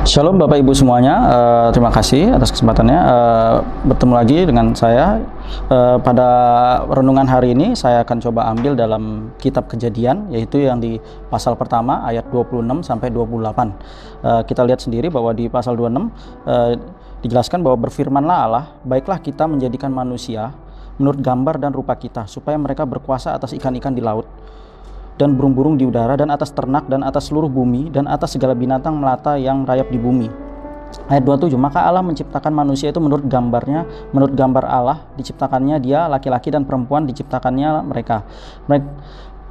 Shalom Bapak Ibu semuanya, terima kasih atas kesempatannya. Bertemu lagi dengan saya. Pada renungan hari ini saya akan coba ambil dalam kitab Kejadian, yaitu yang di pasal pertama ayat 26 sampai 28. Kita lihat sendiri bahwa di pasal 26 dijelaskan bahwa berfirmanlah Allah, baiklah kita menjadikan manusia menurut gambar dan rupa kita, supaya mereka berkuasa atas ikan-ikan di laut dan burung-burung di udara, dan atas ternak, dan atas seluruh bumi, dan atas segala binatang melata yang rayap di bumi. Ayat 27, maka Allah menciptakan manusia itu menurut gambarnya, menurut gambar Allah diciptakannya dia, laki-laki dan perempuan diciptakannya mereka.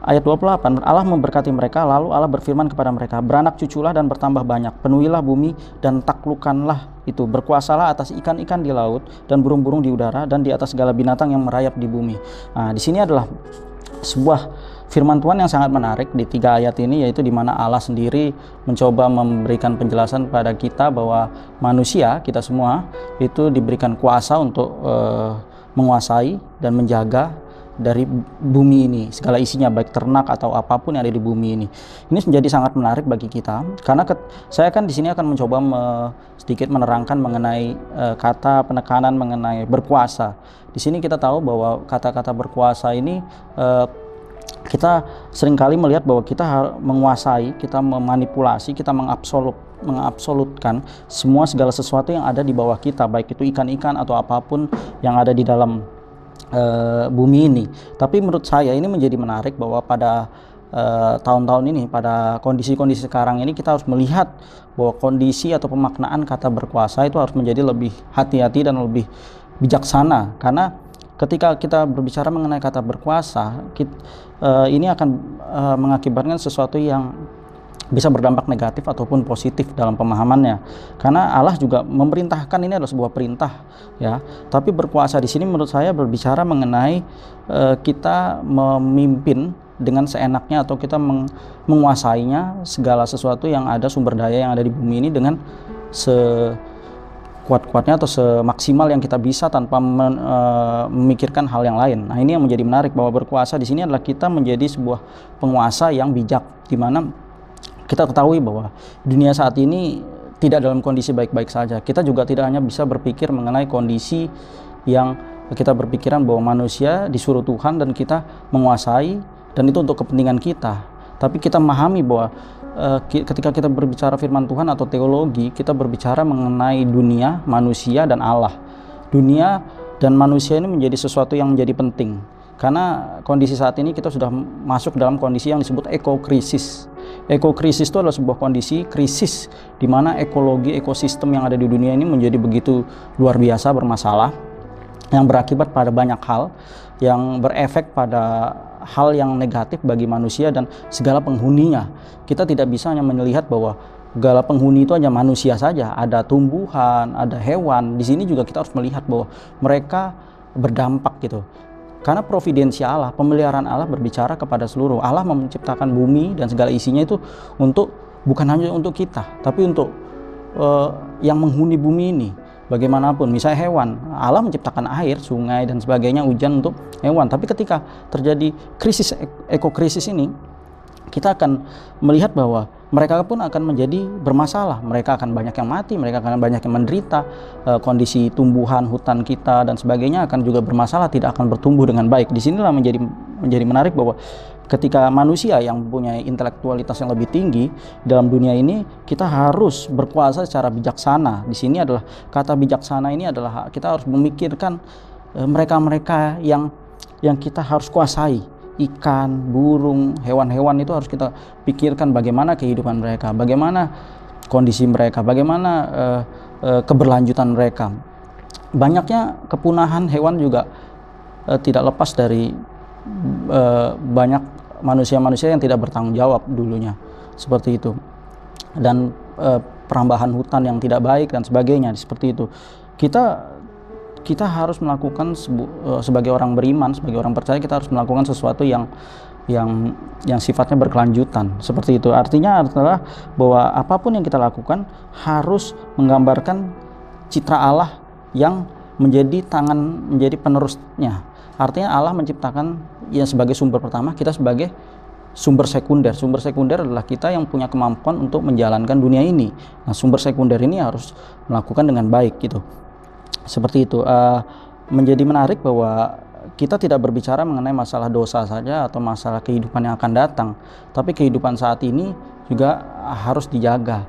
Ayat 28, Allah memberkati mereka, lalu Allah berfirman kepada mereka, beranak cuculah dan bertambah banyak, penuhilah bumi dan taklukkanlah itu, berkuasalah atas ikan-ikan di laut dan burung-burung di udara dan di atas segala binatang yang merayap di bumi. Nah, di sini adalah sebuah firman Tuhan yang sangat menarik di 3 ayat ini, yaitu di mana Allah sendiri mencoba memberikan penjelasan pada kita bahwa manusia, kita semua itu diberikan kuasa untuk menguasai dan menjaga dari bumi ini, segala isinya, baik ternak atau apapun yang ada di bumi ini. Ini menjadi sangat menarik bagi kita, karena saya kan di sini akan mencoba sedikit menerangkan mengenai kata penekanan mengenai berkuasa. Di sini kita tahu bahwa kata-kata berkuasa ini kita seringkali melihat bahwa kita menguasai, kita memanipulasi, kita mengabsolutkan segala sesuatu yang ada di bawah kita, baik itu ikan-ikan atau apapun yang ada di dalam bumi ini. Tapi menurut saya ini menjadi menarik bahwa pada tahun-tahun ini, pada kondisi-kondisi sekarang ini, kita harus melihat bahwa kondisi atau pemaknaan kata berkuasa itu harus menjadi lebih hati-hati dan lebih bijaksana, karena ketika kita berbicara mengenai kata berkuasa, ini akan mengakibatkan sesuatu yang bisa berdampak negatif ataupun positif dalam pemahamannya. Karena Allah juga memerintahkan, ini adalah sebuah perintah, ya. Tapi berkuasa di sini menurut saya berbicara mengenai kita memimpin dengan seenaknya, atau kita menguasainya segala sesuatu yang ada, sumber daya yang ada di bumi ini dengan kuat-kuatnya atau semaksimal yang kita bisa tanpa memikirkan hal yang lain. Nah, ini yang menjadi menarik, bahwa berkuasa di sini adalah kita menjadi sebuah penguasa yang bijak, di mana kita ketahui bahwa dunia saat ini tidak dalam kondisi baik-baik saja. Kita juga tidak hanya bisa berpikir mengenai kondisi yang kita berpikiran bahwa manusia disuruh Tuhan dan kita menguasai, dan itu untuk kepentingan kita. Tapi kita memahami bahwa ketika kita berbicara firman Tuhan atau teologi, kita berbicara mengenai dunia, manusia, dan Allah. Dunia dan manusia ini menjadi sesuatu yang menjadi penting, karena kondisi saat ini kita sudah masuk dalam kondisi yang disebut ekokrisis. Ekokrisis itu adalah sebuah kondisi krisis di mana ekologi, ekosistem yang ada di dunia ini menjadi begitu luar biasa bermasalah, yang berakibat pada banyak hal, yang berefek pada hal yang negatif bagi manusia dan segala penghuninya. Kita tidak bisa hanya melihat bahwa segala penghuni itu hanya manusia saja, ada tumbuhan, ada hewan. Di sini juga kita harus melihat bahwa mereka berdampak gitu. Karena providensi Allah, pemeliharaan Allah berbicara kepada seluruh. Allah menciptakan bumi dan segala isinya itu bukan hanya untuk kita, tapi untuk yang menghuni bumi ini. Bagaimanapun, misalnya hewan, Allah menciptakan air, sungai, dan sebagainya, hujan untuk hewan. Tapi ketika terjadi krisis, ekokrisis ini, kita akan melihat bahwa mereka pun akan menjadi bermasalah. Mereka akan banyak yang mati, mereka akan banyak yang menderita. Kondisi tumbuhan, hutan kita, dan sebagainya akan juga bermasalah, tidak akan bertumbuh dengan baik. Disinilah menjadi menarik bahwa ketika manusia yang mempunyai intelektualitas yang lebih tinggi dalam dunia ini, kita harus berkuasa secara bijaksana. Di sini adalah kata bijaksana ini adalah kita harus memikirkan mereka-mereka yang kita harus kuasai. Ikan, burung, hewan-hewan itu harus kita pikirkan bagaimana kehidupan mereka, bagaimana kondisi mereka, bagaimana keberlanjutan mereka. Banyaknya kepunahan hewan juga tidak lepas dari banyak manusia-manusia yang tidak bertanggung jawab dulunya, seperti itu, dan perambahan hutan yang tidak baik dan sebagainya, seperti itu. Kita harus melakukan sebagai orang beriman, sebagai orang percaya, kita harus melakukan sesuatu yang sifatnya berkelanjutan, seperti itu. Artinya adalah bahwa apapun yang kita lakukan harus menggambarkan citra Allah yang menjadi penerusnya. Artinya Allah menciptakan yang sebagai sumber pertama, kita sebagai sumber sekunder. Sumber sekunder adalah kita yang punya kemampuan untuk menjalankan dunia ini. Nah, sumber sekunder ini harus melakukan dengan baik gitu. Seperti itu. Menjadi menarik bahwa kita tidak berbicara mengenai masalah dosa saja atau masalah kehidupan yang akan datang, tapi kehidupan saat ini juga harus dijaga.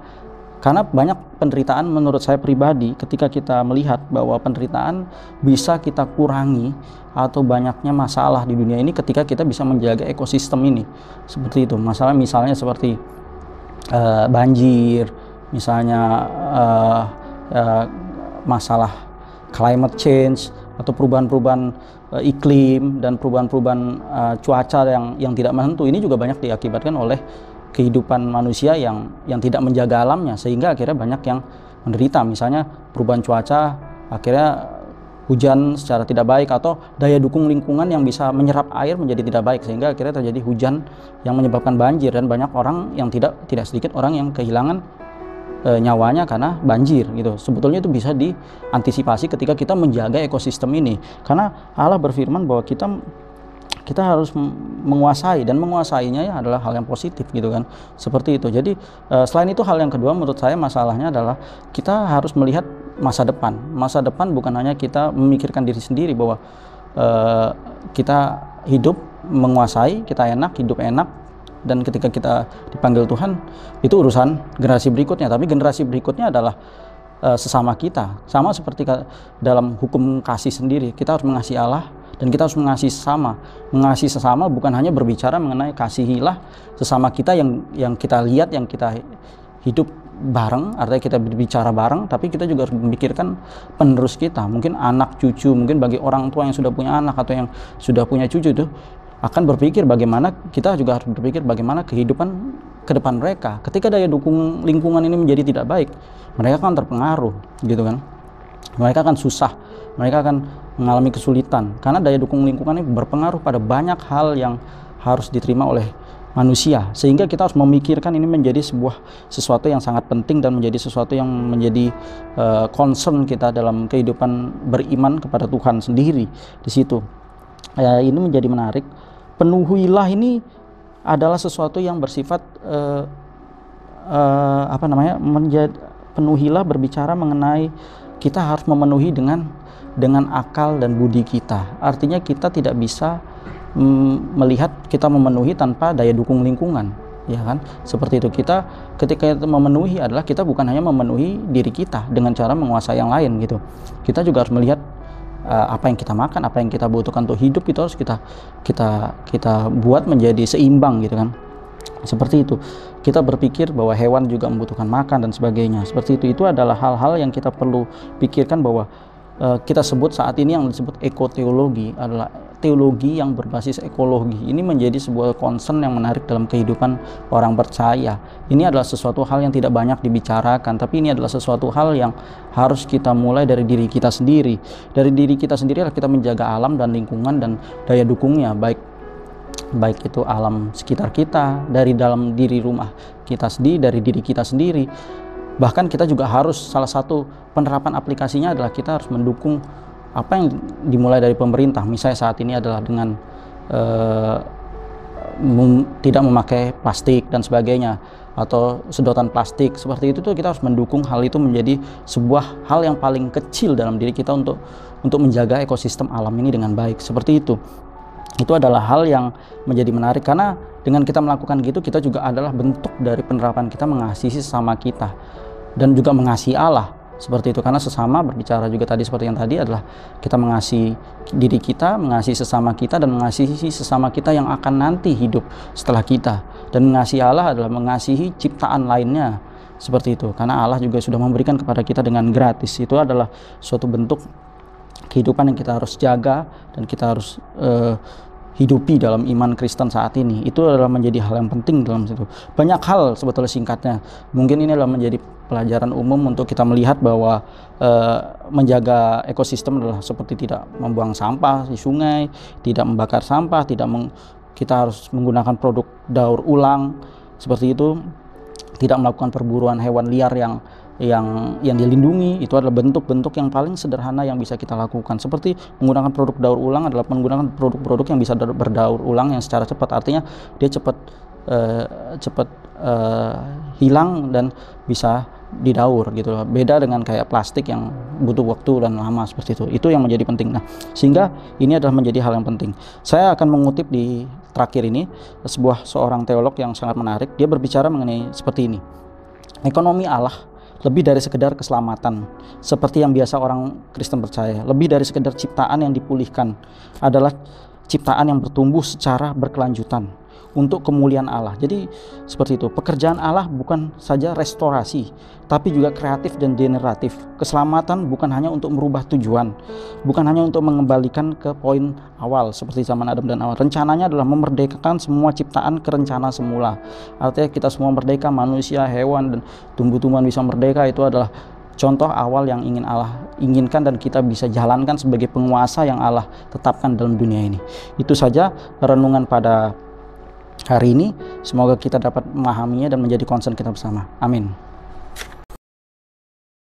Karena banyak penderitaan menurut saya pribadi, ketika kita melihat bahwa penderitaan bisa kita kurangi atau banyaknya masalah di dunia ini ketika kita bisa menjaga ekosistem ini. Seperti itu. Misalnya seperti banjir, misalnya masalah climate change atau perubahan-perubahan iklim dan perubahan-perubahan cuaca yang tidak menentu. Ini juga banyak diakibatkan oleh kehidupan manusia yang tidak menjaga alamnya, sehingga akhirnya banyak yang menderita. Misalnya perubahan cuaca, akhirnya hujan secara tidak baik, atau daya dukung lingkungan yang bisa menyerap air menjadi tidak baik, sehingga akhirnya terjadi hujan yang menyebabkan banjir, dan banyak orang yang tidak sedikit orang yang kehilangan nyawanya karena banjir gitu. Sebetulnya itu bisa diantisipasi ketika kita menjaga ekosistem ini, karena Allah berfirman bahwa kita harus menguasai, dan menguasainya ya adalah hal yang positif gitu kan. Seperti itu. Jadi selain itu, hal yang kedua menurut saya masalahnya adalah kita harus melihat masa depan. Masa depan bukan hanya kita memikirkan diri sendiri bahwa kita hidup menguasai, kita enak, hidup enak, dan ketika kita dipanggil Tuhan itu urusan generasi berikutnya. Tapi generasi berikutnya adalah sesama kita. Sama seperti dalam hukum kasih sendiri, kita harus mengasihi Allah dan kita harus mengasihi sesama. Mengasihi sesama bukan hanya berbicara mengenai kasihilah sesama kita yang kita lihat, yang kita hidup bareng, artinya kita berbicara bareng, tapi kita juga harus memikirkan penerus kita, mungkin anak cucu. Mungkin bagi orang tua yang sudah punya anak atau yang sudah punya cucu itu akan berpikir bagaimana, kita juga harus berpikir bagaimana kehidupan ke depan mereka. Ketika daya dukung lingkungan ini menjadi tidak baik, mereka akan terpengaruh gitu kan. Mereka akan susah, mereka akan mengalami kesulitan, karena daya dukung lingkungan ini berpengaruh pada banyak hal yang harus diterima oleh manusia. Sehingga kita harus memikirkan ini menjadi sesuatu yang sangat penting dan menjadi sesuatu yang menjadi concern kita dalam kehidupan beriman kepada Tuhan sendiri di situ. Ini menjadi menarik. Penuhilah ini adalah sesuatu yang bersifat penuhilah berbicara mengenai kita harus memenuhi dengan akal dan budi kita. Artinya kita tidak bisa melihat kita memenuhi tanpa daya dukung lingkungan, ya kan? Seperti itu. Kita ketika memenuhi adalah kita bukan hanya memenuhi diri kita dengan cara menguasai yang lain gitu. Kita juga harus melihat apa yang kita makan, apa yang kita butuhkan untuk hidup, itu harus kita buat menjadi seimbang gitu kan. Seperti itu. Kita berpikir bahwa hewan juga membutuhkan makan dan sebagainya. Seperti itu. Itu adalah hal-hal yang kita perlu pikirkan, bahwa kita sebut saat ini yang disebut ekoteologi adalah teologi yang berbasis ekologi. Ini menjadi sebuah concern yang menarik dalam kehidupan orang percaya. Ini adalah sesuatu hal yang tidak banyak dibicarakan, tapi ini adalah sesuatu hal yang harus kita mulai dari diri kita sendiri. Dari diri kita sendiri adalah kita menjaga alam dan lingkungan dan daya dukungnya, baik itu alam sekitar kita, dari dalam diri rumah kita sendiri, dari diri kita sendiri. Bahkan kita juga harus, salah satu penerapan aplikasinya adalah kita harus mendukung apa yang dimulai dari pemerintah. Misalnya saat ini adalah dengan tidak memakai plastik dan sebagainya, atau sedotan plastik. Seperti itu tuh kita harus mendukung hal itu menjadi sebuah hal yang paling kecil dalam diri kita untuk menjaga ekosistem alam ini dengan baik. Seperti itu. Itu adalah hal yang menjadi menarik, karena dengan kita melakukan gitu, kita juga adalah bentuk dari penerapan kita mengasihi sesama kita dan juga mengasihi Allah. Seperti itu. Karena sesama berbicara juga tadi seperti yang tadi adalah kita mengasihi diri kita, mengasihi sesama kita, dan mengasihi sesama kita yang akan nanti hidup setelah kita. Dan mengasihi Allah adalah mengasihi ciptaan lainnya. Seperti itu. Karena Allah juga sudah memberikan kepada kita dengan gratis. Itu adalah suatu bentuk kehidupan yang kita harus jaga dan kita harus hidupi dalam iman Kristen saat ini. Itu adalah menjadi hal yang penting dalam situ. Banyak hal sebetulnya singkatnya. Mungkin ini adalah menjadi pelajaran umum untuk kita melihat bahwa menjaga ekosistem adalah seperti tidak membuang sampah di sungai, tidak membakar sampah, kita harus menggunakan produk daur ulang seperti itu, tidak melakukan perburuan hewan liar yang yang dilindungi. Itu adalah bentuk-bentuk yang paling sederhana yang bisa kita lakukan. Seperti menggunakan produk daur ulang adalah menggunakan produk-produk yang bisa berdaur ulang yang secara cepat. Artinya dia cepat hilang dan bisa didaur gitu loh. Beda dengan kayak plastik yang butuh waktu dan lama seperti itu. Itu yang menjadi penting. Nah, sehingga ini adalah menjadi hal yang penting. Saya akan mengutip di terakhir ini seorang teolog yang sangat menarik. Dia berbicara mengenai seperti ini. Ekonomi Allah lebih dari sekedar keselamatan seperti yang biasa orang Kristen percaya. Lebih dari sekedar ciptaan yang dipulihkan, adalah ciptaan yang bertumbuh secara berkelanjutan untuk kemuliaan Allah. Jadi seperti itu. Pekerjaan Allah bukan saja restorasi, tapi juga kreatif dan generatif. Keselamatan bukan hanya untuk merubah tujuan, bukan hanya untuk mengembalikan ke poin awal seperti zaman Adam dan Hawa. Rencananya adalah memerdekakan semua ciptaan ke rencana semula. Artinya kita semua merdeka, manusia, hewan, dan tumbuh-tumbuhan bisa merdeka. Itu adalah contoh awal yang ingin Allah inginkan dan kita bisa jalankan sebagai penguasa yang Allah tetapkan dalam dunia ini. Itu saja renungan pada hari ini. Semoga kita dapat memahaminya dan menjadi concern kita bersama. Amin.